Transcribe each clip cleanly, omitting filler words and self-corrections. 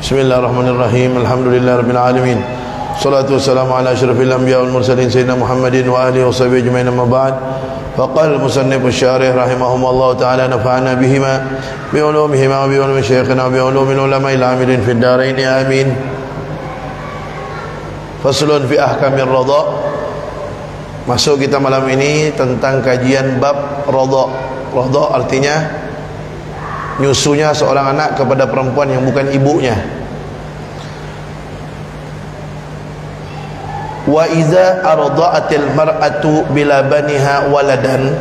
Bismillahirrahmanirrahim. Alhamdulillahirabbil alamin. Salatu wassalamu ala asyrafil anbiya wal mursalin sayyidina Muhammadin wa alihi washabihi ajmain, amma ba'd. Faqala al-musannif asy-syarih rahimahumullah ta'ala nafa'ana bihima bi ulumihima wa bi ulumi syayikhina wa bi ulumil ulama'il amilin fid dharain amin. Faslun fi ahkamir radha. Masuk kita malam ini tentang kajian bab radha. Radha artinya nyusunya seorang anak kepada perempuan yang bukan ibunya. Wa iza arda'atil mar'atu bila baniha waladan,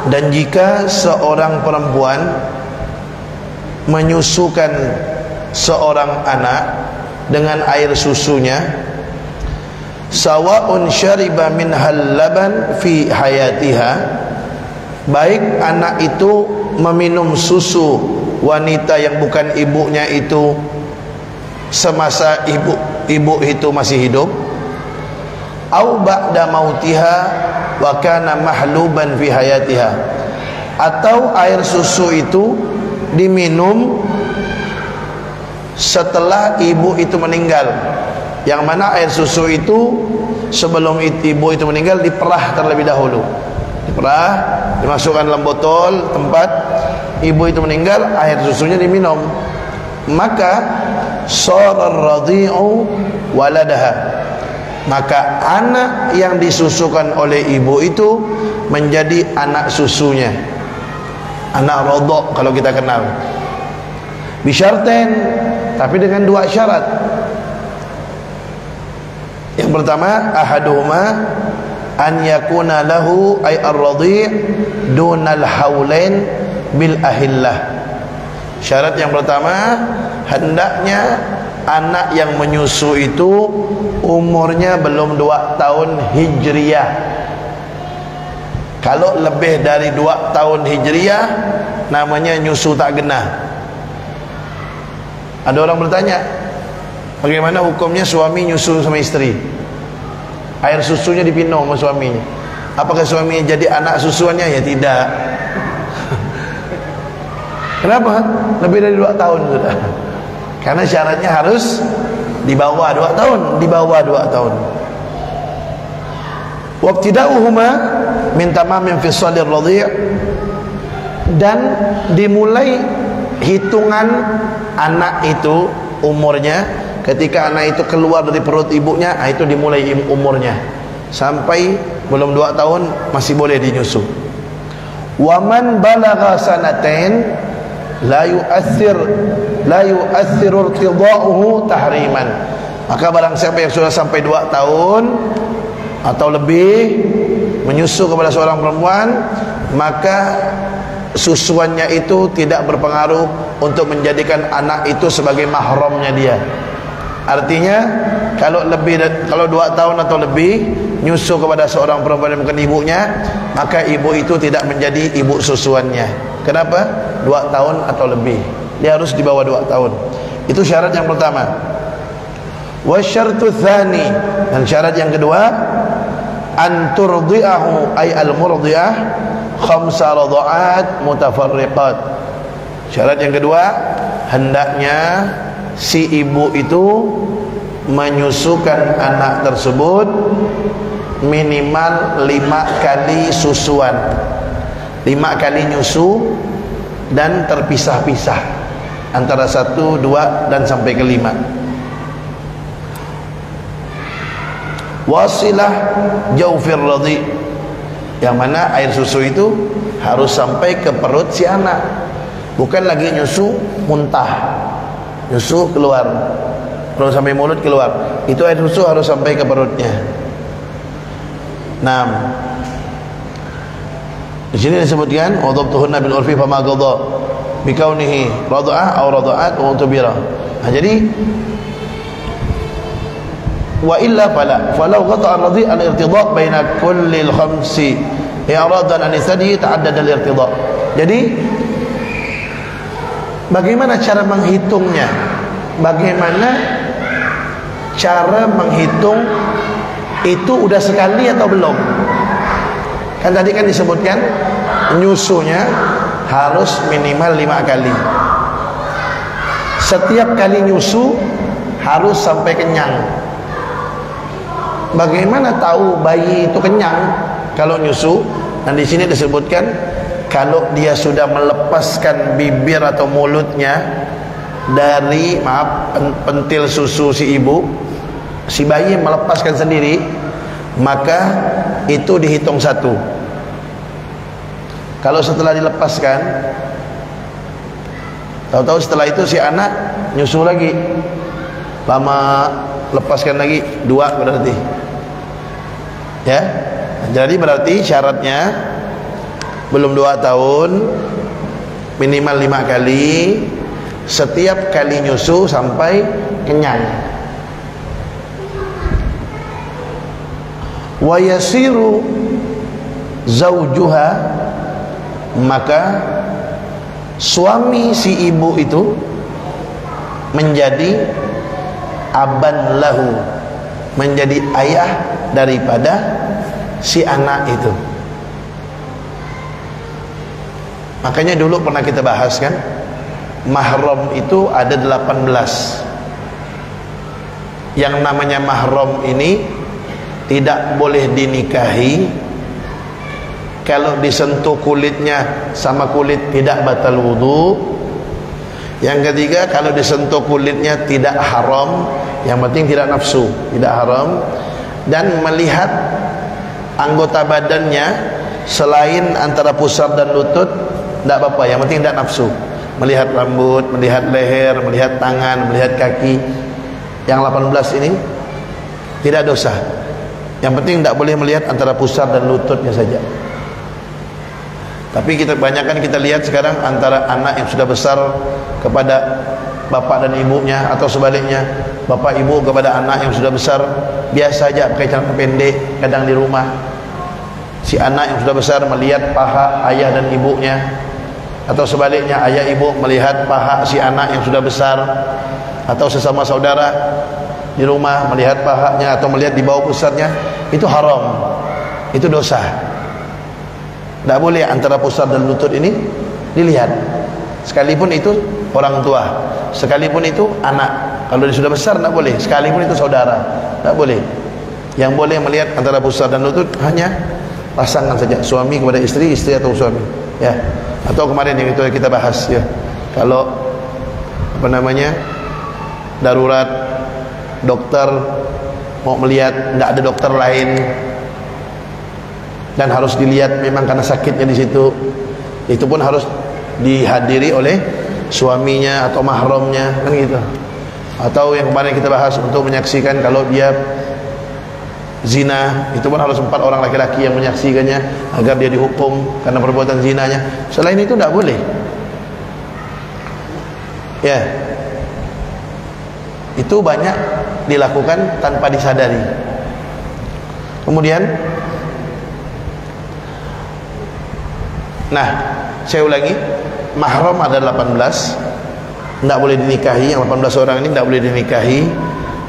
dan jika seorang perempuan menyusukan seorang anak dengan air susunya, sawa'un syariba minhal laban fi hayatiha, baik anak itu meminum susu wanita yang bukan ibunya itu semasa ibu itu masih hidup, au ba'da mautiha wa kana mahluban fi hayatiha, atau air susu itu diminum setelah ibu itu meninggal, yang mana air susu itu sebelum ibu itu meninggal diperah terlebih dahulu, diperah, dimasukkan dalam botol tempat ibu itu meninggal, air susunya diminum, maka sharar radhi'u waladaha, maka anak yang disusukan oleh ibu itu menjadi anak susunya, anak radha kalau kita kenal. Bisyarten, tapi dengan dua syarat. Yang pertama, ahaduhuma an yakuna lahu ay ar-radhi' dunal haulain bil ahillah. Syarat yang pertama, hendaknya anak yang menyusu itu umurnya belum 2 tahun hijriyah. Kalau lebih dari 2 tahun hijriyah namanya nyusu tak genah. Ada orang bertanya, bagaimana hukumnya suami nyusu sama istri? Air susunya dipinum sama suaminya, apakah suaminya jadi anak susuannya? Ya tidak. Kenapa? Lebih dari 2 tahun sudah. Karena syaratnya harus di bawah 2 tahun, di bawah 2 tahun. Wabtida'uhuma min tamamin fi shalir radhi', dan dimulai hitungan anak itu umurnya ketika anak itu keluar dari perut ibunya, itu dimulai umurnya sampai belum 2 tahun masih boleh dinyusu. Wa man balagha sanatain la yu'athiru irtida'uhu tahriman, maka barang siapa yang sudah sampai 2 tahun atau lebih menyusu kepada seorang perempuan, maka susuannya itu tidak berpengaruh untuk menjadikan anak itu sebagai mahramnya dia. Artinya kalau 2 tahun atau lebih nyusu kepada seorang perempuan yang bukan ibunya, maka ibu itu tidak menjadi ibu susuannya. Kenapa? 2 tahun atau lebih. Dia harus di bawah 2 tahun. Itu syarat yang pertama. Wa syartu tsani, dan syarat yang kedua, an turdi'ahu ay al-murdi'ah khamsa radha'at mutafarriqat. Syarat yang kedua, hendaknya si ibu itu menyusukan anak tersebut minimal 5 kali susuan, 5 kali nyusu, dan terpisah-pisah antara 1, 2 dan sampai ke 5. Wasilah jaufir radhi', yang mana air susu itu harus sampai ke perut si anak, bukan lagi nyusu muntah, nyusu keluar, belum sampai mulut keluar. Itu air susu harus sampai ke perutnya. Nah, di sini disebutkan wadabtuhunna bil urfi fama qadha bi kaunihi radha'ah aw radha'at wa tubira. Nah, jadi wa illa falau qata'a ar-radhi' al-irtidha' baina kulli al-khamsi i'radan an isadihi ta'addada al-irtidha'. Jadi bagaimana cara menghitungnya? Bagaimana cara menghitung itu udah sekali atau belum? Kan tadi kan disebutkan nyusunya harus minimal 5 kali. setiap kali nyusu harus sampai kenyang. Bagaimana tahu bayi itu kenyang kalau nyusu? Dan di sini disebutkan kalau dia sudah melepaskan bibir atau mulutnya dari pentil susu si ibu, si bayi melepaskan sendiri, maka itu dihitung 1. Kalau setelah dilepaskan, tahu-tahu setelah itu si anak nyusu lagi, lama lepaskan lagi, 2 berarti. Ya, jadi berarti syaratnya belum 2 tahun, minimal 5 kali, setiap kali nyusu sampai kenyang. Wa yasiru zaujuha, maka suami si ibu itu menjadi aban lahu, menjadi ayah daripada si anak itu. Makanya dulu pernah kita bahas kan, mahram itu ada 18. Yang namanya mahram ini tidak boleh dinikahi. Kalau disentuh kulitnya sama kulit tidak batal wudu. Yang ketiga, kalau disentuh kulitnya tidak haram, yang penting tidak nafsu, tidak haram. Dan melihat anggota badannya selain antara pusar dan lutut tidak apa-apa, yang penting tidak nafsu. Melihat rambut, melihat leher, melihat tangan, melihat kaki, yang 18 ini tidak dosa. Yang penting tidak boleh melihat antara pusar dan lututnya saja. Tapi kebanyakan kita lihat sekarang antara anak yang sudah besar kepada bapak dan ibunya, atau sebaliknya bapak ibu kepada anak yang sudah besar. Biasa aja pakai celana pendek kadang di rumah. Si anak yang sudah besar melihat paha ayah dan ibunya, atau sebaliknya ayah ibu melihat paha si anak yang sudah besar, atau sesama saudara di rumah melihat pahanya atau melihat di bawah pusarnya. Itu haram, itu dosa. Tidak boleh antara pusar dan lutut ini dilihat, sekalipun itu orang tua, sekalipun itu anak. Kalau dia sudah besar tidak boleh, sekalipun itu saudara tidak boleh. Yang boleh melihat antara pusar dan lutut hanya pasangan saja, suami kepada istri, istri atau suami, ya. Atau kemarin yang itu kita bahas, ya, kalau apa namanya darurat, dokter mau melihat, tidak ada dokter lain dan harus dilihat memang karena sakitnya di situ, itu pun harus dihadiri oleh suaminya atau mahramnya, kan gitu. Atau yang kemarin kita bahas untuk menyaksikan kalau dia zina, itu pun harus 4 orang laki-laki yang menyaksikannya agar dia dihukum karena perbuatan zinanya. Selain itu tidak boleh, ya. Itu banyak dilakukan tanpa disadari. Kemudian, nah, saya ulangi, mahram ada 18, tidak boleh dinikahi. Yang 18 orang ini tidak boleh dinikahi.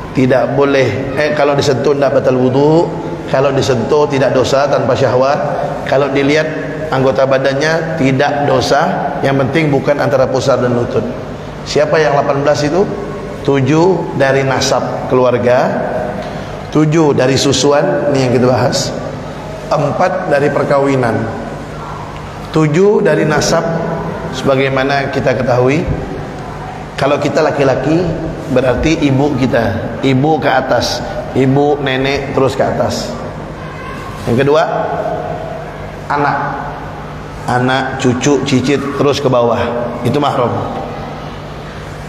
Tidak boleh, kalau disentuh tidak batal wudu. Kalau disentuh tidak dosa tanpa syahwat. Kalau dilihat anggota badannya tidak dosa. Yang penting bukan antara pusar dan lutut. Siapa yang 18 itu? 7 dari nasab keluarga, 7 dari susuan, ini yang kita bahas, 4 dari perkawinan, 7 dari nasab. Sebagaimana kita ketahui, kalau kita laki-laki berarti ibu kita, ibu ke atas, ibu, nenek, terus ke atas. Yang kedua, anak, cucu, cicit, terus ke bawah, itu mahram.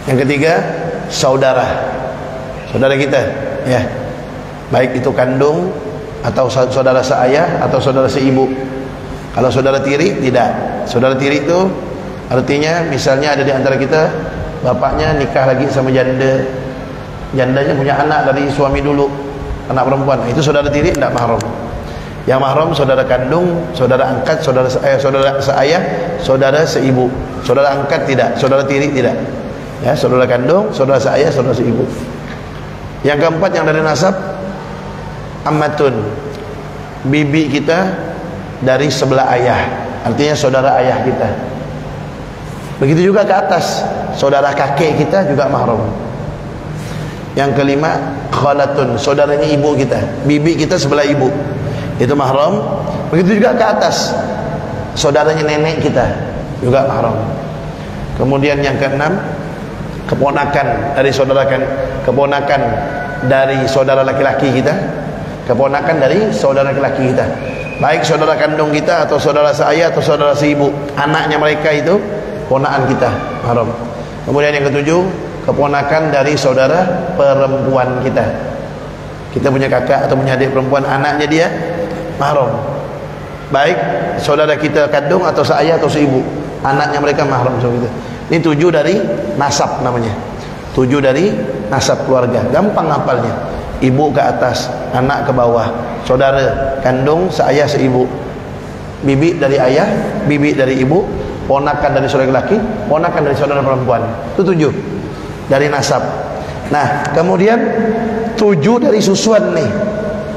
Yang ketiga, saudara kita, ya, baik itu kandung atau saudara seayah atau saudara seibu. Kalau saudara tiri tidak. Saudara tiri itu artinya misalnya ada di antara kita bapaknya nikah lagi sama jandanya punya anak dari suami dulu, anak perempuan, itu saudara tiri tidak mahram. Yang mahram saudara kandung, saudara angkat, saudara seayah, saudara seibu. Saudara angkat tidak, saudara tiri tidak, ya, saudara kandung, saudara seayah, saudara seibu. Yang keempat yang dari nasab, ammatun, bibi kita dari sebelah ayah, artinya saudara ayah kita. Begitu juga ke atas, saudara kakek kita juga mahram. Yang kelima, khalatun, saudaranya ibu kita, bibi kita sebelah ibu, itu mahram. Begitu juga ke atas, saudaranya nenek kita juga mahram. Kemudian yang keenam, keponakan dari keponakan dari saudara laki-laki kita, keponakan dari saudara laki-laki kita, baik saudara kandung kita atau saudara seayah atau saudara seibu, anaknya mereka itu ponakan kita, mahram. Kemudian yang ketujuh, keponakan dari saudara perempuan kita. Kita punya kakak atau punya adik perempuan, anaknya dia mahram, baik saudara kita kandung atau seayah atau seibu, anaknya mereka mahram sama kita. Ini 7 dari nasab namanya, 7 dari nasab keluarga. Gampang hafalnya. Ibu ke atas, anak ke bawah, saudara kandung seayah seibu, bibi dari ayah, bibi dari ibu, ponakan dari saudara laki, ponakan dari saudara perempuan. Itu 7 dari nasab. Nah, kemudian 7 dari susuan nih.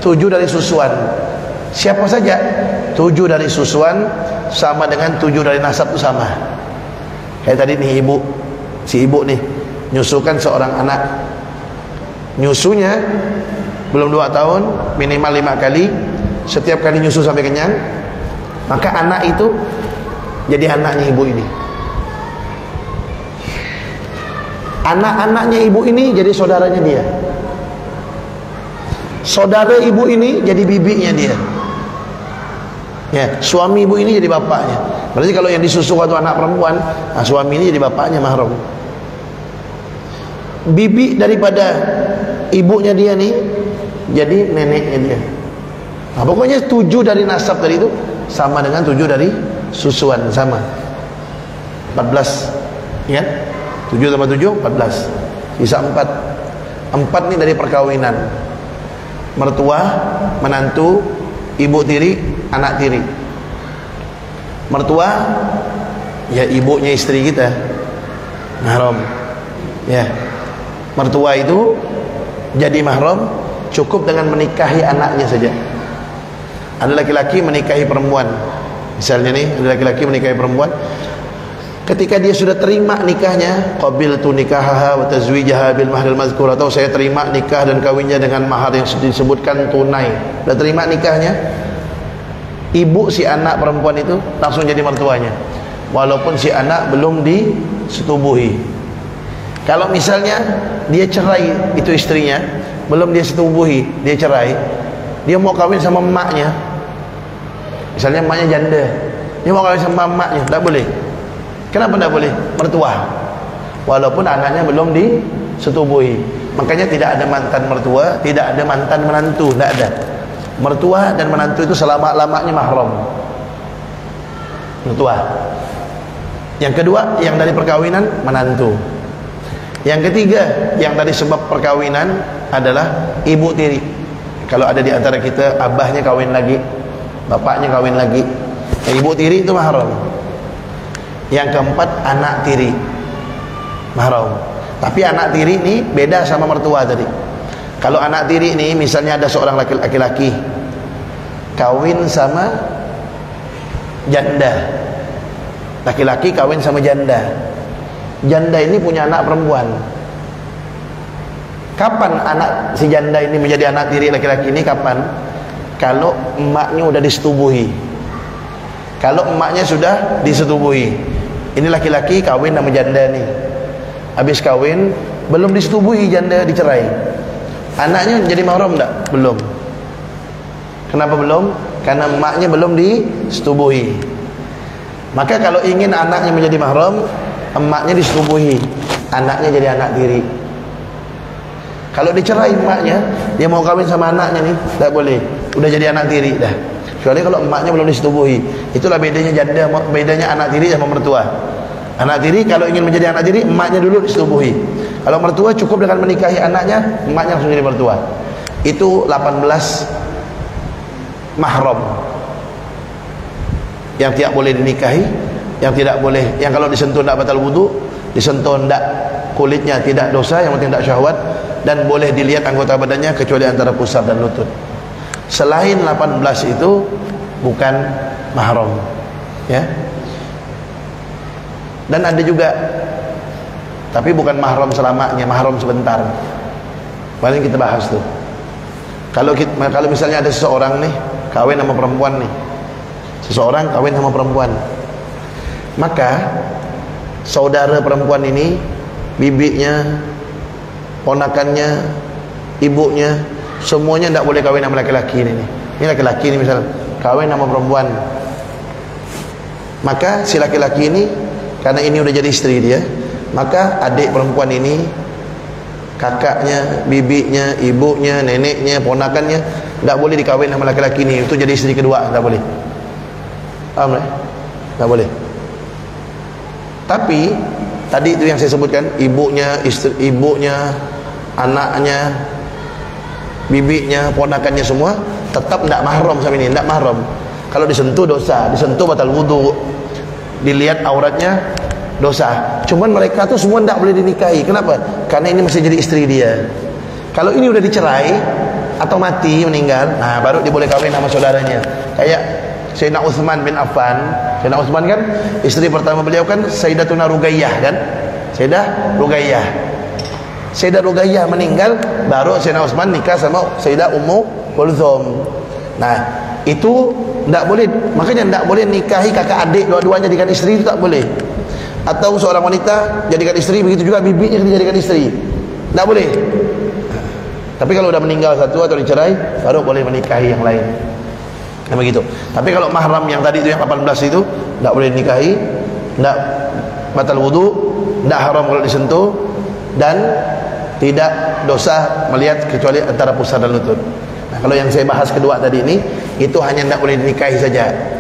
7 dari susuan. Siapa saja? 7 dari susuan sama dengan 7 dari nasab itu sama. Kayak tadi nih ibu, si ibu nih nyusukan seorang anak. Nyusunya belum 2 tahun, minimal 5 kali. Setiap kali nyusu sampai kenyang, maka anak itu jadi anaknya ibu ini. Anak-anaknya ibu ini jadi saudaranya dia. Saudara ibu ini jadi bibinya dia. Ya, suami ibu ini jadi bapaknya. Berarti kalau yang disusu waktu anak perempuan, nah suami ini jadi bapaknya mahram. Bibi daripada ibunya dia nih jadi neneknya dia. Nah, pokoknya 7 dari nasab tadi itu sama dengan 7 dari susuan, sama 14, ya. 7 tambah 7 14, sisa 4. 4 nih dari perkawinan. Mertua, menantu, ibu tiri, anak tiri. Mertua ya ibunya istri kita, mahram. Ya, mertua itu jadi mahram cukup dengan menikahi anaknya saja. Ada laki-laki menikahi perempuan, misalnya nih, ada laki-laki menikahi perempuan. Ketika dia sudah terima nikahnya, qabiltu nikahaha wa tazwijaha bil mahril mazkur, atau saya terima nikah dan kawinnya dengan mahar yang disebutkan tunai. Sudah terima nikahnya, ibu si anak perempuan itu langsung jadi mertuanya, walaupun si anak belum disetubuhi. Kalau misalnya dia cerai, itu istrinya belum dia setubuhi, dia cerai, dia mau kawin sama emaknya, misalnya emaknya janda, dia mau kawin sama emaknya, tak boleh. Kenapa tak boleh? Mertua, walaupun anaknya belum disetubuhi. Makanya tidak ada mantan mertua, tidak ada mantan menantu, tidak ada. Mertua dan menantu itu selama-lamanya mahram. Mertua. Yang kedua, yang dari perkawinan, menantu. Yang ketiga, yang dari sebab perkawinan adalah ibu tiri. Kalau ada di antara kita abahnya kawin lagi, bapaknya kawin lagi, ibu tiri itu mahram. Yang keempat, anak tiri, mahram. Tapi anak tiri ini beda sama mertua tadi. Kalau anak tiri ini misalnya ada seorang laki-laki kawin sama janda, laki-laki kawin sama janda, janda ini punya anak perempuan. Kapan anak si janda ini menjadi anak tiri laki-laki ini? Kapan? Kalau emaknya udah disetubuhi. Kalau emaknya sudah disetubuhi. Ini laki-laki kawin sama janda nih, habis kawin belum disetubuhi, janda dicerai, anaknya jadi mahram enggak? Belum. Kenapa belum? Karena emaknya belum disetubuhi. Maka kalau ingin anaknya menjadi mahram, emaknya disetubuhi, anaknya jadi anak tiri. Kalau dicerai emaknya, dia mau kawin sama anaknya nih, tak boleh, udah jadi anak tiri dah. Kecuali kalau emaknya belum disetubuhi. Itulah bedanya janda, bedanya anak tiri sama mertua. Anak tiri kalau ingin menjadi anak tiri, emaknya dulu disetubuhi. Kalau mertua cukup dengan menikahi anaknya, emaknya langsung jadi mertua. Itu 18 mahram yang tidak boleh dinikahi, yang tidak boleh, yang kalau disentuh tidak batal wudu, disentuh tidak kulitnya tidak dosa, yang penting tidak syahwat, dan boleh dilihat anggota badannya kecuali antara pusar dan lutut. Selain 18 itu bukan mahram, ya. Dan ada juga, tapi bukan mahram selamanya, mahram sebentar. Paling kita bahas tuh. Kalau misalnya ada seseorang nih kawin sama perempuan nih, seseorang kawin sama perempuan, maka saudara perempuan ini, bibinya, ponakannya, ibunya, semuanya tidak boleh kawin sama laki-laki ini. Ini laki-laki ini misalnya kawin sama perempuan, maka si laki-laki ini, karena ini udah jadi istri dia, maka adik perempuan ini, kakaknya, bibinya, ibunya, neneknya, ponakannya tidak boleh dikawin sama laki-laki ini. Itu jadi istri kedua, tidak boleh. Paham tak? Tidak boleh. Tapi tadi itu yang saya sebutkan, ibunya, ibunya, anaknya, bibinya, ponakannya semua tetap tidak mahram sama ini, tidak mahram. Kalau disentuh dosa, disentuh batal wudu, dilihat auratnya dosa. Cuman mereka tuh semua tidak boleh dinikahi. Kenapa? Karena ini masih jadi istri dia. Kalau ini udah dicerai atau mati, meninggal, nah baru diboleh kawin sama saudaranya. Kayak Sayyidina Utsman bin Affan. Sayyidina Utsman kan istri pertama beliau kan Sayyidatuna Ruqayyah kan? Sayyidah Ruqayyah. Sayyidah Ruqayyah meninggal, baru Sayyidina Utsman nikah sama Sayyidah Ummu Kulthum. Nah, itu tidak boleh. Makanya tidak boleh nikahi kakak adik dua-duanya jadikan istri, itu tak boleh. Atau seorang wanita jadikan istri, begitu juga bibinya dijadikan istri, tidak boleh. Tapi kalau sudah meninggal satu atau dicerai, baru boleh menikahi yang lain. Nah begitu. Tapi kalau mahram yang tadi itu yang 18 itu tidak boleh nikahi, tidak batal wudu, tidak haram kalau disentuh, dan tidak dosa melihat kecuali antara pusar dan lutut. Nah kalau yang saya bahas kedua tadi ini, itu hanya tidak boleh dinikahi saja.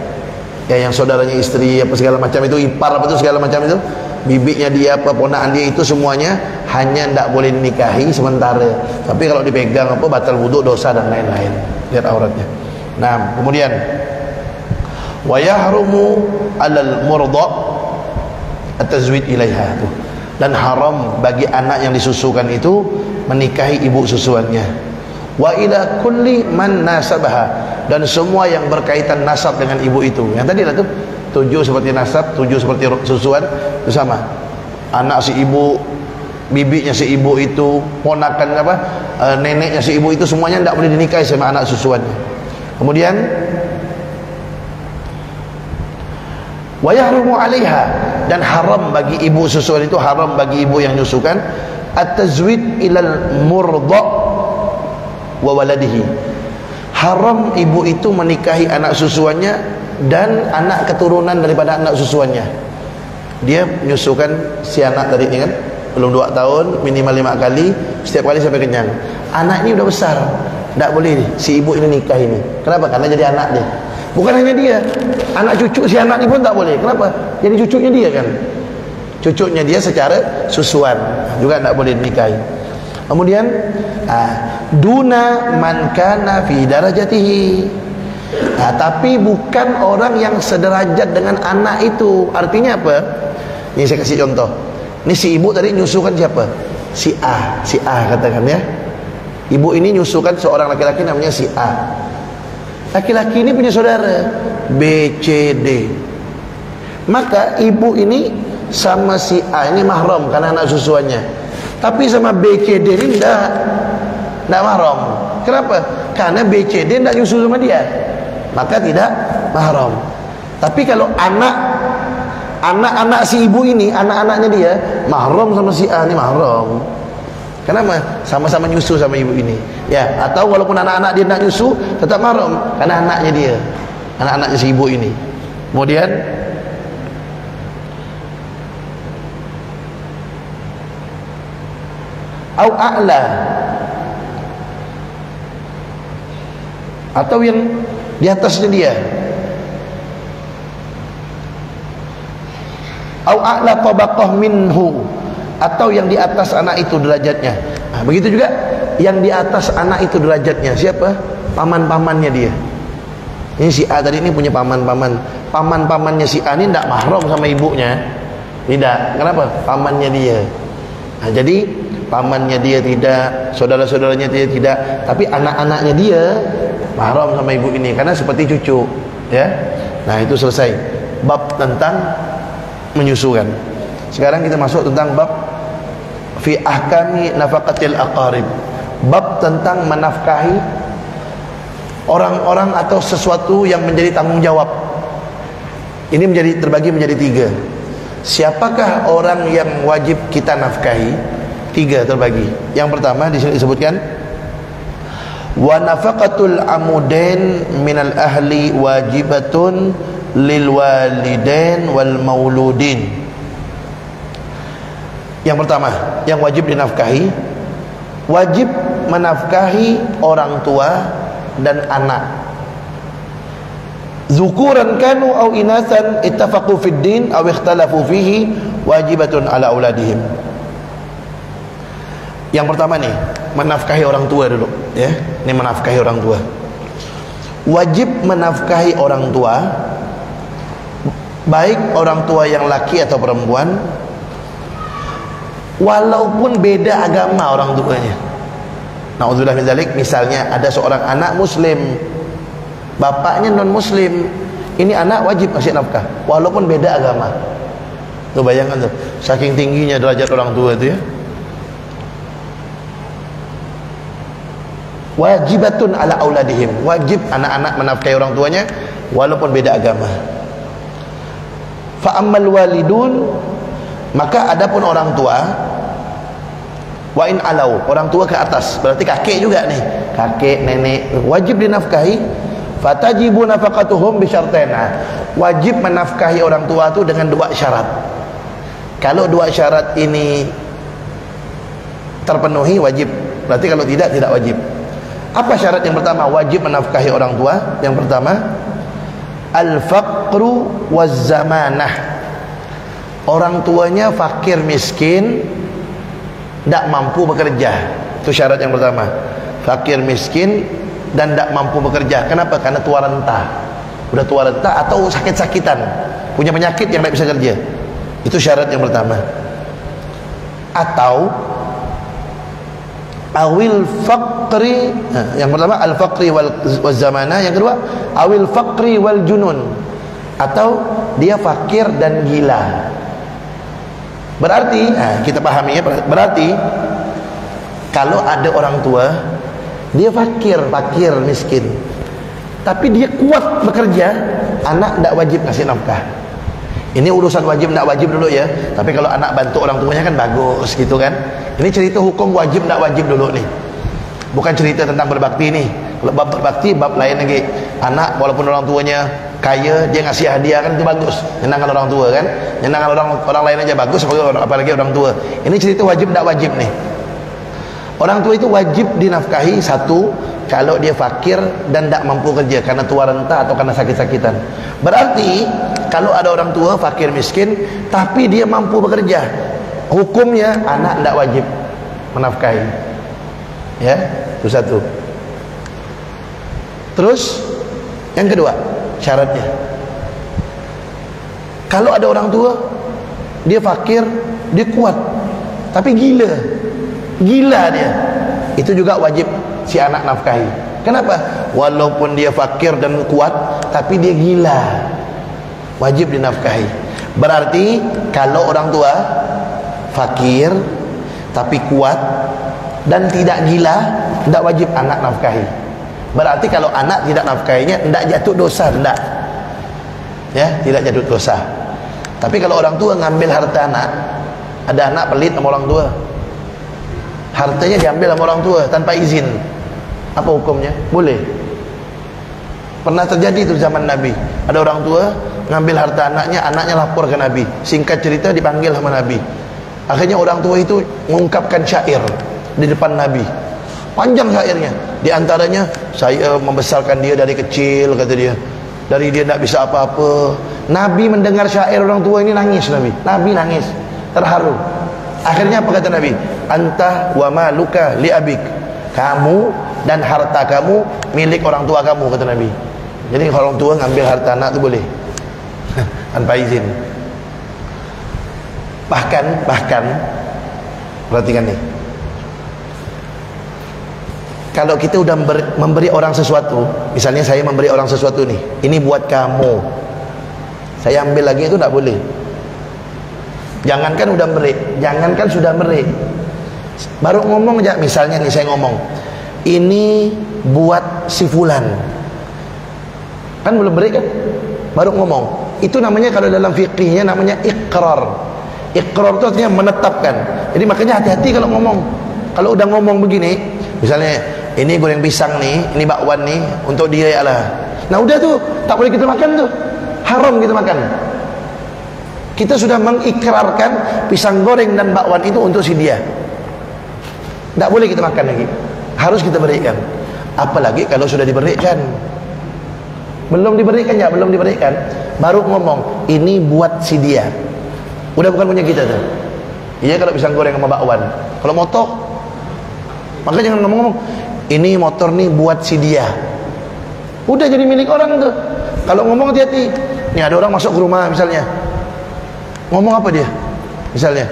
Ya, yang saudaranya istri apa segala macam itu, ipar apa itu segala macam itu, bibinya dia apa ponaan dia, itu semuanya hanya tidak boleh dinikahi sementara. Tapi kalau dipegang apa batal wudu, dosa dan lain-lain. Lihat auratnya. Nah, kemudian wa yahrumu 'alal murda at-tazwid ilaiha, dan haram bagi anak yang disusukan itu menikahi ibu susuannya. Wa ila kulli man nasabaha, dan semua yang berkaitan nasab dengan ibu itu. Yang tadi lah tuh 7 seperti nasab, 7 seperti susuan, itu sama. Anak si ibu, bibinya si ibu itu, ponakan apa, neneknya si ibu itu, semuanya tidak boleh dinikahi sama anak susuannya. Kemudian wa yahrumu 'alaiha, dan haram bagi ibu susuan itu, haram bagi ibu yang nyusukan, at-tazwid ilal murda wa waladihi. Haram ibu itu menikahi anak susuannya dan anak keturunan daripada anak susuannya. Dia menyusukan si anak tadi ini kan, belum 2 tahun, minimal 5 kali, setiap kali sampai kenyang. Anak ini udah besar, tidak boleh si ibu ini nikah ini. Kenapa? Karena jadi anak dia. Bukan hanya dia, anak cucu si anak ini pun tak boleh. Kenapa? Jadi cucunya dia kan. Cucunya dia secara susuan juga tidak boleh dinikahi. Kemudian duna man kana fi darajatihi, tapi bukan orang yang sederajat dengan anak itu. Artinya apa? Ini saya kasih contoh. Ini si ibu tadi nyusukan siapa? Si A katakan ya. Ibu ini nyusukan seorang laki-laki namanya si A. Laki-laki ini punya saudara B, C, D. Maka ibu ini sama si A ini mahram karena anak susuannya. Tapi sama B, C, D ini tidak mahram. Kenapa? Karena B, C, D tidak nyusu sama dia, maka tidak mahram. Tapi kalau anak-anak si ibu ini, anak-anaknya dia mahram sama si A ini, mahram. Kenapa? Sama-sama nyusu sama ibu ini. Ya, atau walaupun anak-anak dia tidak nyusu, tetap mahram karena anaknya dia, anak-anaknya si ibu ini. Kemudian au a'la, atau yang di atasnya dia, au a'la tabaqah minhu, atau yang di atas anak itu derajatnya. Nah, begitu juga yang di atas anak itu derajatnya siapa? Paman-pamannya dia. Ini si A tadi ini punya paman-paman. Paman-pamannya si A ini tidak mahram sama ibunya. Tidak. Kenapa? Pamannya dia. Nah, jadi pamannya dia tidak, saudara-saudaranya dia tidak, tapi anak-anaknya dia mahram sama ibu ini karena seperti cucu, ya. Nah, itu selesai bab tentang menyusukan. Sekarang kita masuk tentang bab fi ahkami nafaqatil aqarib. Bab tentang menafkahi orang-orang atau sesuatu yang menjadi tanggung jawab. Ini terbagi menjadi 3. Siapakah orang yang wajib kita nafkahi? 3 terbagi. Yang pertama di sini disebutkan wa nafaqatul amudain minal ahli wajibatun lil walidain wal mauludin. Yang pertama, yang wajib dinafkahi, wajib menafkahi orang tua dan anak. Zukuran kanu au inasan ittafaqu fid din aw ikhtalafu fihi wajibatun ala auladihim. Yang pertama nih, menafkahi orang tua dulu, ya. Ini menafkahi orang tua. Wajib menafkahi orang tua, baik orang tua yang laki atau perempuan, walaupun beda agama orang tuanya. Na'udzubillah min dzalik. Misalnya ada seorang anak muslim, bapaknya non muslim, ini anak wajib kasih nafkah walaupun beda agama. Tuh bayangkan tuh, saking tingginya derajat orang tua itu, ya. Wajibatun ala auladihim, wajib anak-anak menafkahi orang tuanya walaupun beda agama. Fa ammal walidun, maka adapun orang tua, wa in alau, orang tua ke atas, berarti kakek juga nih, kakek, nenek, wajib dinafkahi. Fatajibu nafaqatuhum bi syartaina, wajib menafkahi orang tua itu dengan 2 syarat. Kalau 2 syarat ini terpenuhi wajib, berarti kalau tidak wajib. Apa syarat yang pertama wajib menafkahi orang tua? Yang pertama, al-faqru waz-zamanah. Orang tuanya fakir miskin, tidak mampu bekerja. Itu syarat yang pertama. Fakir miskin dan tidak mampu bekerja. Kenapa? Karena tua renta. Udah tua renta atau sakit-sakitan, punya penyakit yang tidak bisa kerja. Itu syarat yang pertama. Atau awil faqri, yang pertama al faqri wal zamana, yang kedua awil faqri wal junun, atau dia fakir dan gila. Berarti kita pahami, ya, berarti kalau ada orang tua dia fakir miskin, tapi dia kuat bekerja, anak tidak wajib kasih nafkah. Ini urusan wajib tidak wajib dulu, ya. Tapi kalau anak bantu orang tuanya kan bagus gitu kan. Ini cerita hukum wajib tidak wajib dulu nih, bukan cerita tentang berbakti nih. Kalau bab berbakti bab lain lagi. Anak walaupun orang tuanya kaya, dia ngasih hadiah, kan itu bagus, nyenangkan orang tua kan. Nyenangkan orang lain aja bagus, apalagi orang tua. Ini cerita wajib tidak wajib nih. Orang tua itu wajib dinafkahi, 1, kalau dia fakir dan tidak mampu kerja karena tua renta atau karena sakit-sakitan. Berarti kalau ada orang tua fakir miskin tapi dia mampu bekerja, hukumnya anak tidak wajib menafkahi, ya. Itu 1. Terus yang kedua syaratnya, kalau ada orang tua dia fakir, dia kuat tapi gila dia, itu juga wajib si anak nafkahi. Kenapa? Walaupun dia fakir dan kuat tapi dia gila, wajib dinafkahi. Berarti kalau orang tua fakir tapi kuat dan tidak gila, tidak wajib anak nafkahi. Berarti kalau anak tidak nafkahinya, tidak jatuh dosa, tidak, ya, tidak jatuh dosa. Tapi kalau orang tua ngambil harta anak, ada anak pelit sama orang tua, hartanya diambil sama orang tua tanpa izin, apa hukumnya? Boleh. Pernah terjadi itu zaman Nabi. Ada orang tua ngambil harta anaknya lapor ke Nabi. Singkat cerita dipanggil sama Nabi. Akhirnya orang tua itu mengungkapkan syair di depan Nabi. Panjang syairnya. Di antaranya, saya membesarkan dia dari kecil, kata dia. Dari dia tidak bisa apa-apa. Nabi mendengar syair orang tua ini nangis. Nabi nangis, terharu. Akhirnya apa kata Nabi? Anta wa maluka li abik. Kamu dan harta kamu milik orang tua kamu, kata Nabi. Jadi kalau orang tua ngambil harta anak itu boleh tanpa izin. Bahkan perhatikan nih, kalau kita udah memberi orang sesuatu, misalnya saya memberi orang sesuatu nih, ini buat kamu, saya ambil lagi, itu tidak boleh. Jangankan udah merik, jangankan sudah merik, baru ngomong aja, misalnya nih saya ngomong, ini buat si fulan, kan belum merik kan, baru ngomong, itu namanya kalau dalam fikihnya namanya iqrar. Iqrar itu artinya menetapkan. Jadi makanya hati-hati kalau ngomong. Kalau udah ngomong begini, misalnya ini goreng pisang nih, ini bakwan nih untuk dia ya lah. Nah udah tuh, tak boleh kita makan tuh, haram kita makan. Kita sudah mengikrarkan pisang goreng dan bakwan itu untuk si dia. Tak boleh kita makan lagi, harus kita berikan. Apalagi kalau sudah diberikan. Belum diberikan ya, belum diberikan, baru ngomong ini buat si dia. Udah bukan punya kita tuh. Iya kalau pisang goreng sama bakwan. Kalau motor, maka jangan ngomong-ngomong ini motor nih buat si dia. Udah jadi milik orang tuh. Kalau ngomong hati-hati. Nih ada orang masuk ke rumah misalnya, ngomong apa dia? Misalnya,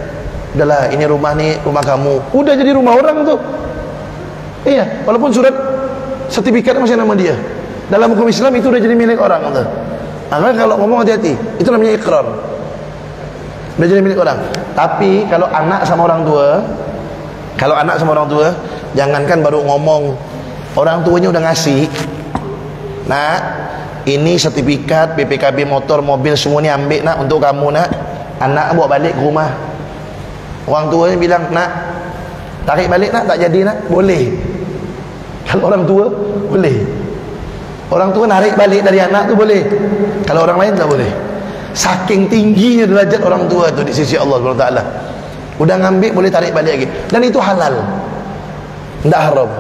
udahlah ini rumah nih, rumah kamu. Udah jadi rumah orang tuh. Iya, walaupun surat sertifikat masih nama dia. Dalam hukum Islam itu udah jadi milik orang tuh. Maka kalau ngomong hati-hati, itu namanya ikrar. Udah jadi milik orang. Tapi kalau anak sama orang tua, jangankan baru ngomong, orang tuanya udah ngasih. Nah, ini sertifikat BPKB motor, mobil semua ni ambil nak untuk kamu nak. Anak bawa balik ke rumah. Orang tuanya bilang, nak tarik balik nak, tak jadi nak. Boleh. Kalau orang tua boleh. Orang tua narik balik dari anak tu boleh. Kalau orang lain tak boleh. Saking tingginya derajat orang tua tu di sisi Allah SWT. Udah ngambil boleh tarik balik lagi. Dan itu halal, tidak haram.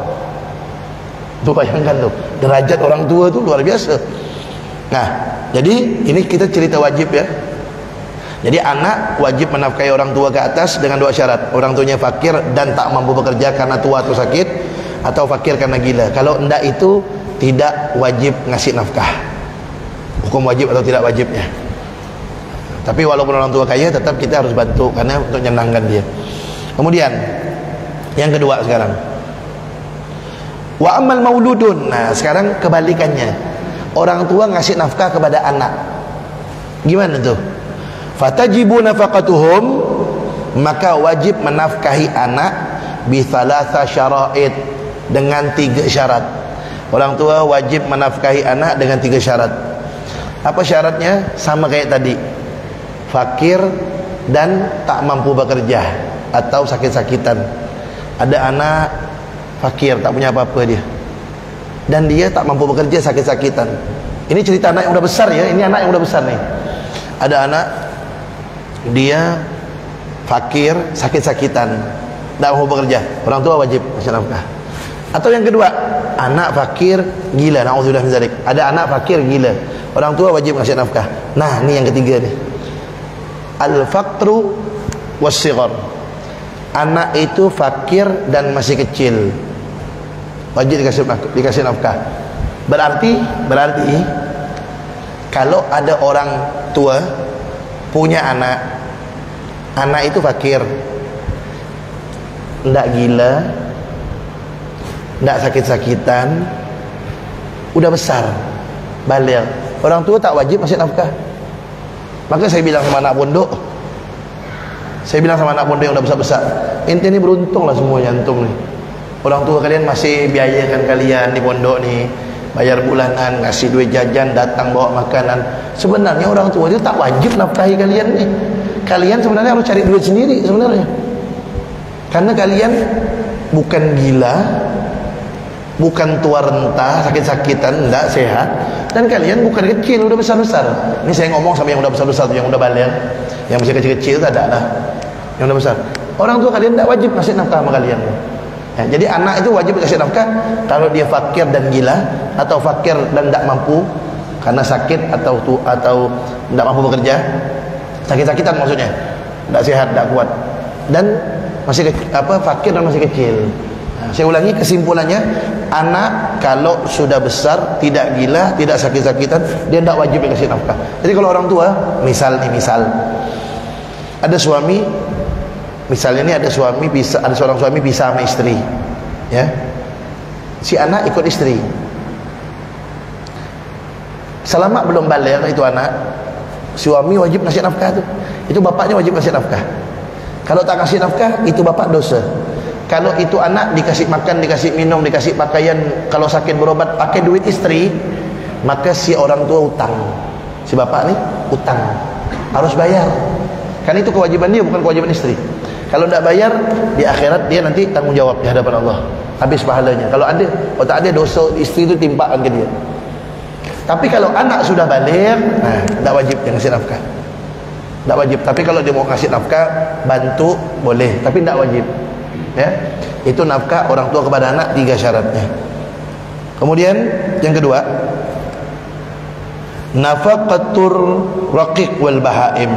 Tu bayangkan tu, derajat orang tua tu luar biasa. Nah, jadi ini kita cerita wajib ya. Jadi anak wajib menafkahi orang tua ke atas dengan dua syarat. Orang tuanya fakir dan tak mampu bekerja karena tua atau sakit, atau fakir karena gila. Kalau enggak itu tidak wajib ngasih nafkah. Hukum wajib atau tidak wajibnya. Tapi walaupun orang tua kaya, tetap kita harus bantu karena untuk menyenangkan dia. Kemudian yang kedua sekarang, wa amal mauludun. Nah sekarang kebalikannya, orang tua ngasih nafkah kepada anak. Gimana tuh? Fatajibu nafaqatuhum, maka wajib menafkahi anak bi thalatha syara'id, dengan 3 syarat. Orang tua wajib menafkahi anak dengan 3 syarat. Apa syaratnya? Sama kayak tadi, fakir dan tak mampu bekerja atau sakit-sakitan. Ada anak fakir, tak punya apa-apa dia, dan dia tak mampu bekerja, sakit-sakitan. Ini cerita anak yang udah besar ya. Ini anak yang udah besar nih. Ada anak, dia fakir, sakit-sakitan, tak mampu bekerja. Orang tua wajib kasih nafkah. Atau yang kedua, anak fakir gila, na'udzubillah min dzalik. Ada anak fakir gila, orang tua wajib kasih nafkah. Nah, ini yang ketiga nih. Al-faqru was-sighar. Anak itu fakir dan masih kecil, wajib dikasih nafkah. Berarti kalau ada orang tua punya anak itu fakir, ndak gila, ndak sakit-sakitan, udah besar, baligh, orang tua tak wajib kasih nafkah. Maka saya bilang sama anak pondok, yang udah besar-besar, ente ni beruntung lah semuanya antum nih. Orang tua kalian masih biayakan kalian di pondok nih, bayar bulanan, ngasih duit jajan, datang bawa makanan. Sebenarnya orang tua itu tak wajib nafkahi kalian nih. Kalian sebenarnya harus cari duit sendiri sebenarnya. Karena kalian bukan gila, bukan tua renta, sakit-sakitan, enggak, sehat. Dan kalian bukan kecil, udah besar-besar. Ini saya ngomong sama yang udah besar-besar, yang udah baligh. Yang masih kecil-kecil tak ada lah, yang udah besar. Orang tua kalian tak wajib kasih nafkah sama kalian ya. Jadi anak itu wajib kasih nafkah kalau dia fakir dan gila, atau fakir dan tak mampu karena sakit, atau tak mampu bekerja, sakit-sakitan maksudnya, tak sehat, tak kuat, dan masih fakir dan masih kecil. Saya ulangi kesimpulannya, anak kalau sudah besar, tidak gila, tidak sakit-sakitan, dia tidak wajib dikasih nafkah. Jadi kalau orang tua, misal ada suami, misalnya ini ada seorang suami pisah sama istri, ya, si anak ikut istri. Selama belum baligh itu anak, suami wajib ngasih nafkah tuh. itu bapaknya wajib kasih nafkah. Kalau tak kasih nafkah, itu bapak dosa. Kalau itu anak dikasih makan, dikasih minum, dikasih pakaian, kalau sakit berobat pakai duit istri, maka si orang tua utang. Si bapak ni utang, harus bayar. Kan itu kewajiban dia, bukan kewajiban istri. Kalau tidak bayar, di akhirat dia nanti tanggung jawab di hadapan Allah, habis pahalanya. Kalau ada, kalau tak ada, dosa istri itu timpakan ke dia. Tapi kalau anak sudah balik, tak wajib yang kasih nafkah. Tak wajib. Tapi kalau dia mau kasih nafkah, bantu boleh, tapi tak wajib. Ya, itu nafkah orang tua kepada anak, 3 syaratnya. Kemudian yang kedua, nafaqatur raqiq wal bahaim,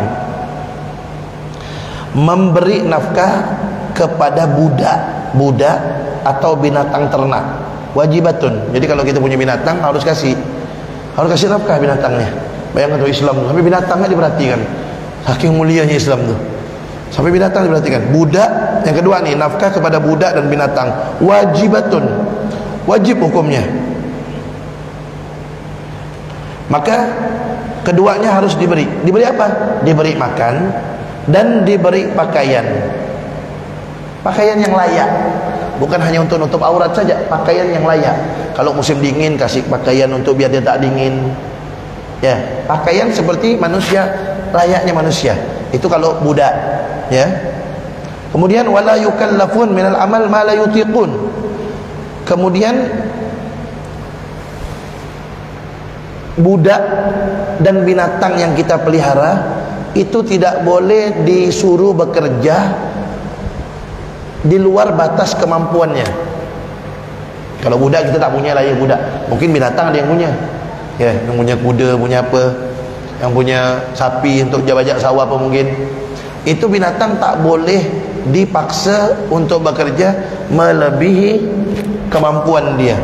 memberi nafkah kepada budak atau binatang ternak, wajibatun. Jadi kalau kita punya binatang, harus kasih nafkah binatangnya. Bayangkan tuh Islam, sampai binatangnya diperhatikan. Saking mulianya Islam tuh, sampai binatang diperhatikan. Budak, yang kedua nih, nafkah kepada budak dan binatang, wajibatun, wajib hukumnya. Maka keduanya harus diberi. Diberi apa? Diberi makan dan diberi pakaian. Pakaian yang layak, bukan hanya untuk nutup aurat saja, pakaian yang layak. Kalau musim dingin, kasih pakaian untuk biar dia tak dingin. Ya, pakaian seperti manusia, layaknya manusia. Itu kalau budak, ya. Kemudian wala yukallafun minal amal ma la yutiqun. Kemudian budak dan binatang yang kita pelihara itu tidak boleh disuruh bekerja di luar batas kemampuannya. Kalau budak kita tak punya lah ya budak, mungkin binatang ada yang punya, ya, yang punya kuda, punya apa, yang punya sapi untuk bajak sawah apa mungkin. Itu binatang tak boleh dipaksa untuk bekerja melebihi kemampuan dia.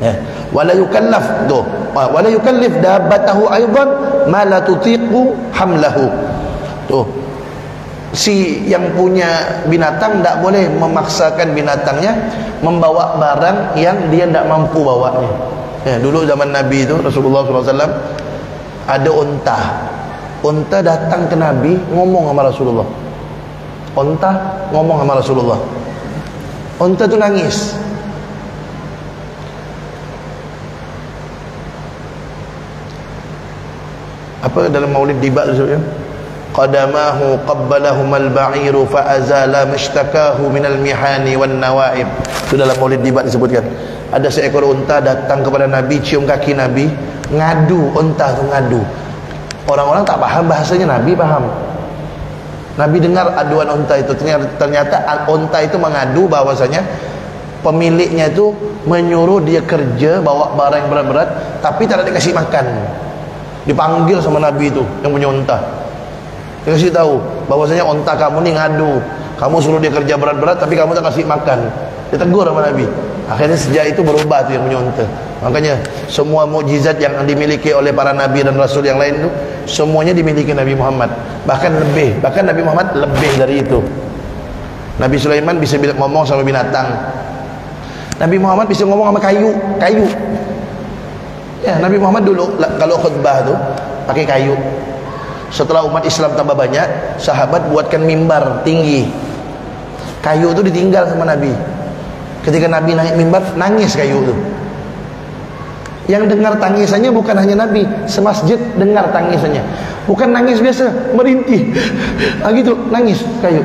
Ya, wala yukallaf tu, wala yukallif dabbatahu aidan ma la tutiqu hamlahu. Tu, si yang punya binatang tak boleh memaksakan binatangnya membawa barang yang dia tak mampu bawanya. Ya, dulu zaman Nabi itu Rasulullah SAW ada unta. Unta datang ke Nabi, ngomong sama Rasulullah. Unta ngomong sama Rasulullah. Unta tu nangis. Apa dalam Maulid Diba tu sebutkan? Qadamahu qabbalahumal ba'iru fa azala mashtakahu minal mihani wan nawaib. Itu dalam Maulid Diba disebutkan. Ada seekor unta datang kepada Nabi, cium kaki Nabi, ngadu. Unta tu ngadu. Orang-orang tak paham bahasanya, Nabi paham. Nabi dengar aduan unta itu. Ternyata unta itu mengadu bahwasanya pemiliknya itu menyuruh dia kerja bawa barang yang berat-berat, tapi tak ada dikasih makan. Dipanggil sama Nabi itu yang punya unta, dia kasih tahu bahwasanya unta kamu ni ngadu, kamu suruh dia kerja berat-berat tapi kamu tak kasih makan. Dia tegur sama Nabi. Akhirnya sejak itu berubah tu yang punya unta. Makanya semua mukjizat yang dimiliki oleh para nabi dan rasul yang lain itu semuanya dimiliki Nabi Muhammad, bahkan lebih, bahkan Nabi Muhammad lebih dari itu. Nabi Sulaiman bisa ngomong sama binatang, Nabi Muhammad bisa ngomong sama kayu. Ya, Nabi Muhammad dulu kalau khutbah tu pakai kayu. Setelah umat Islam tambah banyak, sahabat buatkan mimbar tinggi. Kayu tu ditinggal sama Nabi. Ketika Nabi naik mimbar, nangis kayu tu. Yang dengar tangisannya bukan hanya Nabi, semasjid dengar tangisannya. Bukan nangis biasa, merintih. Gitu, nangis kayu.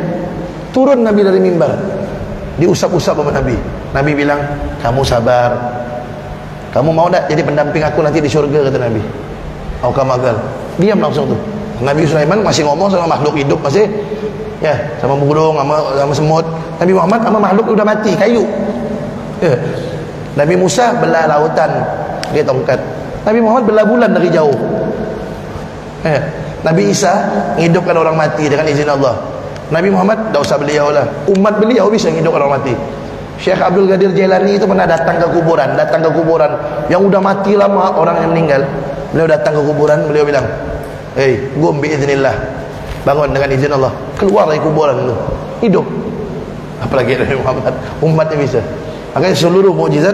Turun Nabi dari mimbar, diusap-usap sama Nabi. Nabi bilang, kamu sabar. Kamu mau tak jadi pendamping aku nanti di syurga, kata Nabi. Au kamagal. Diam langsung tu. Nabi Sulaiman masih ngomong sama makhluk hidup, masih, ya, sama burung, sama semut. Nabi Muhammad sama makhluk udah mati, kayu. Ya. Nabi Musa belah lautan, dia tongkat. Nabi Muhammad belah bulan dari jauh. Ya. Nabi Isa menghidupkan orang mati dengan izin Allah. Nabi Muhammad tak usah beliau lah, umat beliau bisa menghidupkan orang mati. Syekh Abdul Qadir Jailani itu pernah datang ke kuburan yang udah mati lama, orang yang meninggal. Beliau datang ke kuburan, beliau bilang, "Hei, gum biiznillah." Bangun dengan izin Allah. Keluar dari kuburan itu, hidup. Apalagi Nabi Muhammad, umatnya bisa. Makanya seluruh mukjizat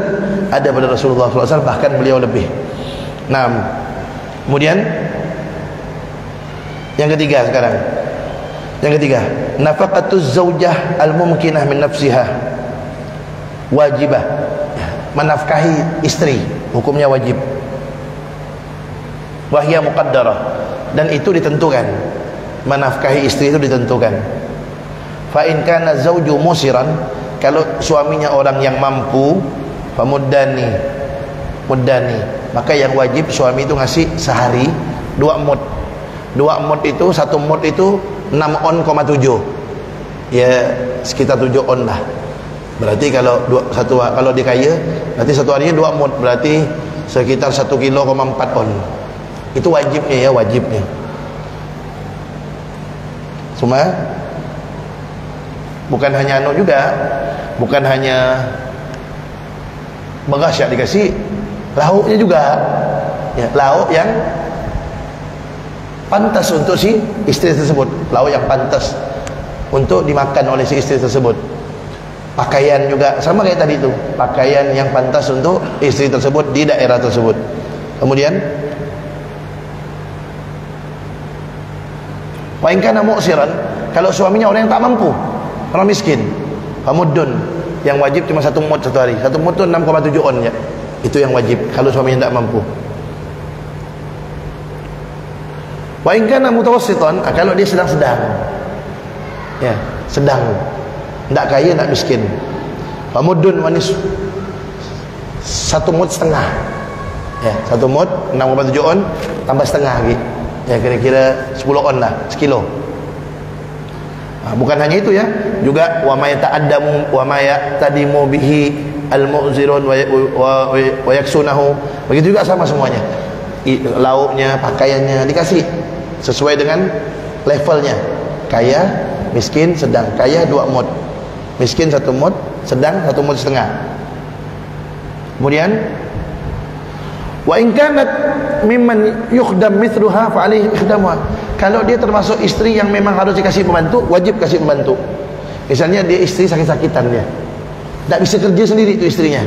ada pada Rasulullah SAW, bahkan beliau lebih. Nah, kemudian Yang ketiga sekarang. Yang ketiga, nafaqatuz zaujah al-mumkinah min nafsiha wajibah. Menafkahi istri, hukumnya wajib. Wahya muqaddarah, dan itu ditentukan. Menafkahi istri itu ditentukan. Fa in kana zauju musiran, kalau suaminya orang yang mampu, pamuddani, maka yang wajib suami itu ngasih sehari 2 mud. 2 mud itu, 1 mud itu 6,7 on, ya sekitar 7 on lah. Berarti kalau kalau dia kaya, berarti satu harinya 2 mud, berarti sekitar 1,4 kilo on. Itu wajibnya, ya wajibnya. Cuma bukan hanya juga, bukan hanya beras yang dikasih, lauknya juga, ya, lauk yang pantas untuk si istri tersebut, lauk yang pantas untuk dimakan oleh si istri tersebut. Pakaian juga sama kayak tadi itu, pakaian yang pantas untuk istri tersebut di daerah tersebut. Kemudian wa in kana mu'siran, kalau suaminya orang yang tak mampu, orang miskin, pamuddun, yang wajib cuma 1 mud satu hari. 1 mud itu 6,7 on, ya. Itu yang wajib kalau suaminya tak mampu. Wa in kana mutawassitan, kalau dia sedang-sedang, ya, sedang, tak kaya tak miskin, pamuddun wanis 1 mud setengah, ya, 1 mud 6,7 on tambah setengah lagi, ya kira-kira 10 on lah, sekilo. Bukan hanya itu, ya, juga wa ma yata'addamu wa ma ya'tadimu bihi al-mu'zirun wa yaksunahu, begitu juga sama semuanya. Lauknya, pakaiannya dikasih sesuai dengan levelnya, kaya, miskin, sedang. Kaya 2 mud, miskin 1 mud, sedang 1 mud setengah. Kemudian wa in kanat mimman yukhdam mithluha fa alaihi ikhdamuha, kalau dia termasuk istri yang memang harus dikasih pembantu, wajib kasih pembantu. Misalnya dia istri sakit-sakitan, dia tak bisa kerja sendiri, itu istrinya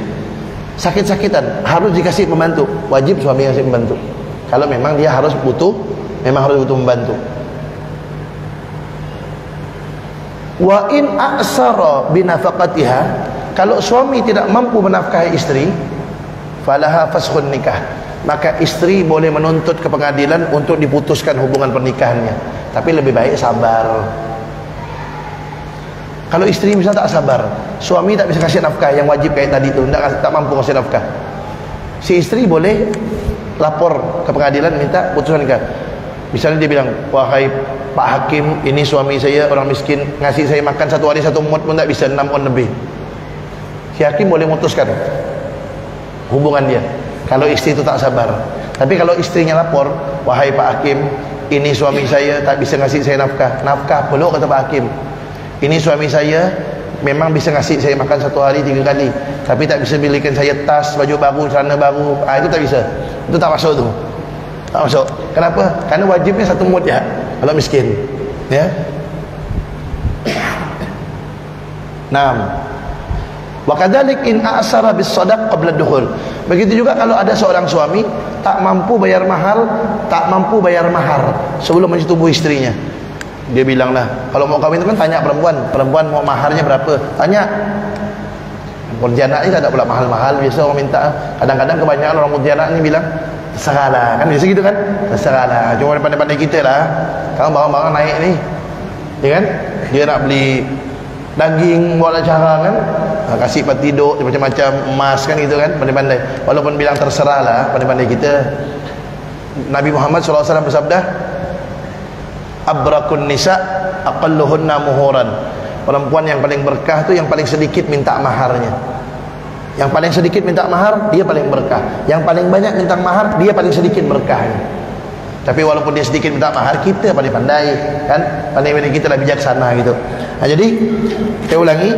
sakit-sakitan, harus dikasih pembantu, wajib suami kasih pembantu. Kalau memang dia harus butuh pembantu. Wa in a'sara binafaqatiha, kalau suami tidak mampu menafkahi istri, falaha faskhun nikah, maka istri boleh menuntut ke pengadilan untuk diputuskan hubungan pernikahannya. Tapi lebih baik sabar. Kalau istri misalnya tak sabar, suami tak bisa kasih nafkah yang wajib kayak tadi tu, tak mampu kasih nafkah, si istri boleh lapor ke pengadilan minta putusan nikah. Misalnya dia bilang, wahai Pak Hakim, ini suami saya orang miskin, ngasih saya makan 1 hari 1 mud pun tak bisa, 6 on lebih. Si hakim boleh memutuskan hubungan dia kalau istri itu tak sabar. Tapi kalau istrinya lapor, wahai Pak Hakim, ini suami saya tak bisa ngasih saya nafkah peluk, kata Pak Hakim, ini suami saya memang bisa ngasih saya makan 1 hari 3 kali, tapi tak bisa belikan saya tas, baju baru, celana baru, itu tak bisa, itu tak masuk tu, tak masuk. Kenapa? Karena wajibnya 1 mud, ya, kalau miskin, ya. Naam. Wa kadzalik in a'sara bis shadaq qabla dukhul. Begitu juga kalau ada seorang suami tak mampu bayar mahar sebelum menyetubuhi istrinya. Dia bilanglah, kalau mau kawin itu kan tanya perempuan mau maharnya berapa, tanya. Pontianak ni tak ada pula mahal-mahal, biasa orang minta. Kadang-kadang kebanyakan orang Pontianak ni bilang terserahlah, kan biasa gitu kan, terserahlah, cuma pandai-pandai kita lah, kalau barang-barang naik ni, ya kan, dia nak beli daging buat acara kan, kasih patiduk macam-macam, emas kan, gitu kan, pandai-pandai. Walaupun bilang terserahlah, pandai-pandai kita. Nabi Muhammad SAW bersabda, abrakun nisa aqalluhunna muhuran, perempuan yang paling berkah tu yang paling sedikit minta maharnya. Yang paling sedikit minta mahar, dia paling berkah. Yang paling banyak minta mahar, dia paling sedikit berkahnya. Tapi walaupun dia sedikit minta mahar, kita paling pandai, kan, pandai-pandai kita lah, bijaksana gitu. Jadi saya ulangi,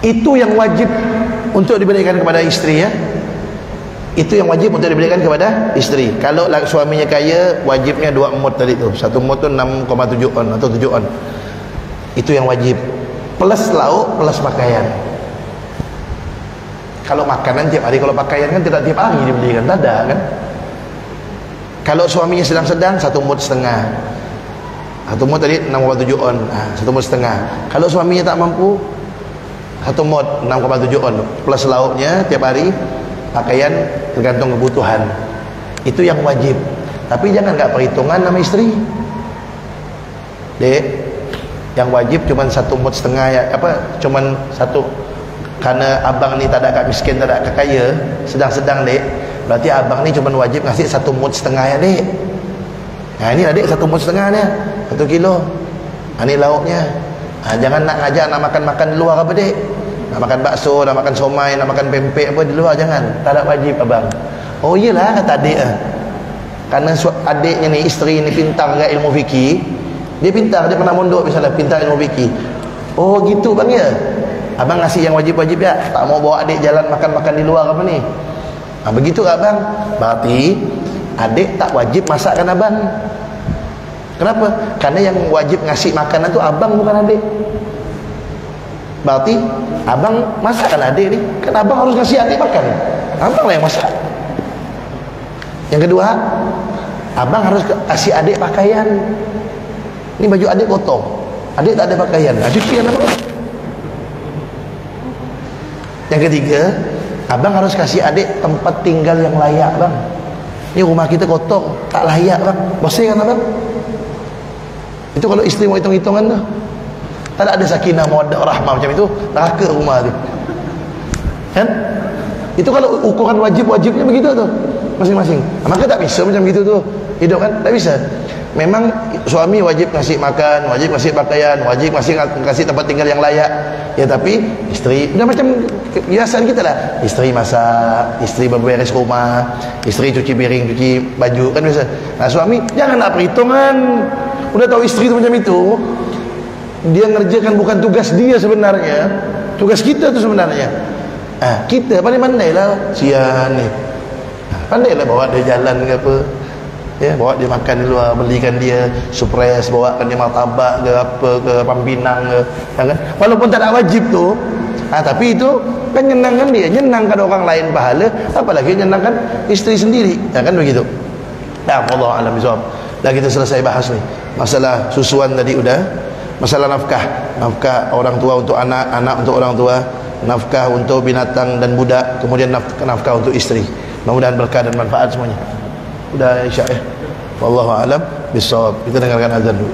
itu yang wajib untuk diberikan kepada istri, ya. Itu yang wajib untuk diberikan kepada istri. Kalau suaminya kaya, wajibnya 2 mud tadi tu. 1 mud tu 6,7 on atau 7 on. Itu yang wajib. Plus lauk, plus pakaian. Kalau makanan tiap hari, kalau pakaian kan tidak tiap hari dibelikan, tak ada kan. Kalau suaminya sedang-sedang 1 mud setengah. 1 mud tadi 6,7 on. 1 mud setengah. Kalau suaminya tak mampu 1 mud 6,7 on plus lauknya tiap hari, pakaian tergantung kebutuhan. Itu yang wajib. Tapi jangan enggak perhitungan sama istri. Dek, yang wajib cuman 1 mud setengah ya, cuman 1. Karena abang ni tak ada kat miskin, tak ada kat kaya, sedang-sedang dek. Berarti abang ni cuma wajib ngasih 1 mud setengah ya dek. Nah ini adik 1 mud setengah ni, 1 kilo. Ini lauknya. Jangan nak ngajak nak makan-makan di luar apa dek. Nak makan bakso, nak makan somai, nak makan pempek apa di luar, jangan. Tak ada wajib abang. Oh iyalah kata adik Karena adiknya ni, isteri ni pintar dengan ilmu fikir. Dia pintar, dia pernah mondok misalnya, pintar ilmu fikir. Oh gitu bang ya. Abang ngasih yang wajib-wajib ya. Tak mau bawa adik jalan makan-makan di luar apa ni. Begitu tak abang? Berarti adik tak wajib masakkan abang. Kenapa? Karena yang wajib ngasih makanan tu abang, bukan adik. Berarti abang masakkan adik ni. Kan abang harus ngasih adik makan. Abang lah yang masak. Yang kedua, abang harus kasih adik pakaian. Ini baju adik kotor, adik tak ada pakaian, cucian apa? Yang ketiga, abang harus kasih adik tempat tinggal yang layak bang. Ini rumah kita kotor, tak layak bang, bersihkan abang. Itu kalau isteri mau hitung-hitungan tu, tak ada sakinah mawaddah rahmah macam itu, neraka rumah tu kan. Itu kalau ukuran wajib-wajibnya begitu tu masing-masing. Maka tak bisa macam gitu tu hidup kan, tak bisa. Memang suami wajib kasih makan, wajib kasih pakaian, wajib kasih tempat tinggal yang layak. Ya tapi isteri udah macam kebiasaan kita lah. Isteri masak, isteri berberes rumah, isteri cuci piring, cuci baju kan biasa. Nah suami jangan nak perhitungan. Udah tahu isteri itu macam itu, dia ngerjakan bukan tugas dia sebenarnya, tugas kita tu sebenarnya. Kita pandai-pandai lah sian ni. Pandailah bawa dia jalan ke apa. Ya, bawa dia makan di luar, belikan dia surprise, bawakan dia martabak ke apa ke Pampinang ke, kan? Walaupun tak ada wajib tu, tapi itu kan nyenangkan dia, nyenangkan orang lain pahala, apalagi nyenangkan isteri sendiri, ya kan begitu. Nah, Allah alam bisawab. Dah kita selesai bahas ni. Masalah susuan tadi udah. Masalah nafkah, nafkah orang tua untuk anak, anak untuk orang tua, nafkah untuk binatang dan budak, kemudian nafkah untuk isteri. Mudah-mudahan berkah dan manfaat semuanya. Udah isyak ya. Wallahu a'lam bissawab. Kita dengarkan azan dulu.